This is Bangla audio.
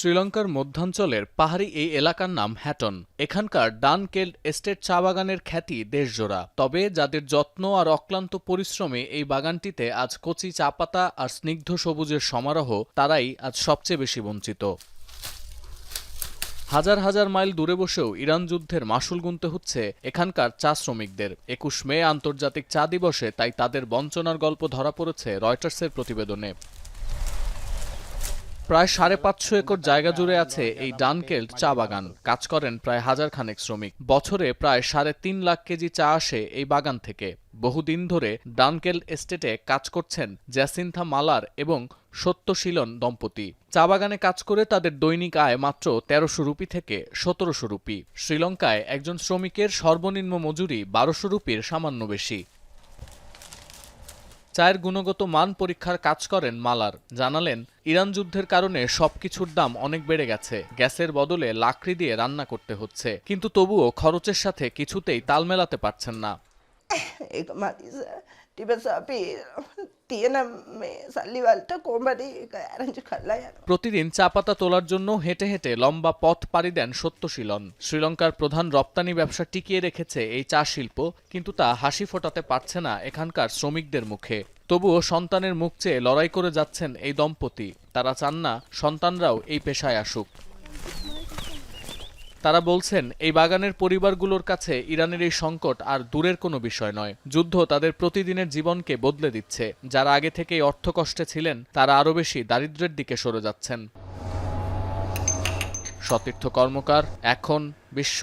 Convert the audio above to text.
শ্রীলঙ্কার মধ্যাঞ্চলের পাহাড়ি এই এলাকার নাম হ্যাটন। এখানকার ডানকেল্ড এস্টেট চা বাগানের খ্যাতি দেশজোড়া। তবে যাদের যত্ন আর অক্লান্ত পরিশ্রমে এই বাগানটিতে আজ কচি চা পাতা আর স্নিগ্ধ সবুজের সমারোহ, তারাই আজ সবচেয়ে বেশি বঞ্চিত। হাজার হাজার মাইল দূরে বসেও ইরান যুদ্ধের মাশুল গুনতে হচ্ছে এখানকার চা শ্রমিকদের। ২১ মে আন্তর্জাতিক চা দিবসে তাই তাদের বঞ্চনার গল্প ধরা পড়েছে রয়টার্সের প্রতিবেদনে। প্রায় ৫৫০ একর জায়গা জুড়ে আছে এই ডানকেল্ড চা বাগান। কাজ করেন প্রায় হাজার খানেক শ্রমিক। বছরে প্রায় ৩.৫ লাখ কেজি চা আসে এই বাগান থেকে। বহুদিন ধরে ডানকেল্ড এস্টেটে কাজ করছেন জ্যাসিন্থা মালার এবং সত্যশীলন দম্পতি। চা বাগানে কাজ করে তাদের দৈনিক আয় মাত্র ১৩০০ রুপি থেকে ১৭০০ রুপি। শ্রীলঙ্কায় একজন শ্রমিকের সর্বনিম্ন মজুরি ১২০০ রুপির সামান্য বেশি। চায়ের গুণগত মান পরীক্ষার কাজ করেন মালার। জানালেন, ইরান যুদ্ধের কারণে সবকিছুর দাম অনেক বেড়ে গেছে। গ্যাসের বদলে লাকড়ি দিয়ে রান্না করতে হচ্ছে, কিন্তু তবুও খরচের সাথে কিছুতেই তাল মেলাতে পারছেন না। প্রতিদিন চা পাতা তোলার জন্য হেঁটে হেঁটে লম্বা পথ পাড়ি দেন সত্যশীলন। শ্রীলঙ্কার প্রধান রপ্তানি ব্যবসা টিকিয়ে রেখেছে এই চা শিল্প, কিন্তু তা হাসি ফোটাতে পারছে না এখানকার শ্রমিকদের মুখে। তবুও সন্তানের মুখ চেয়ে লড়াই করে যাচ্ছেন এই দম্পতি। তারা চান না সন্তানরাও এই পেশায় আসুক। তারা বলছেন, এই বাগানের পরিবারগুলোর কাছে ইরানের এই সংকট আর দূরের কোনো বিষয় নয়। যুদ্ধ তাদের প্রতিদিনের জীবনকে বদলে দিচ্ছে। যারা আগে থেকেই অর্থকষ্টে ছিলেন, তারা আরও বেশি দারিদ্র্যের দিকে সরে যাচ্ছেন। সতীর্থ কর্মকার, এখন বিশ্ব।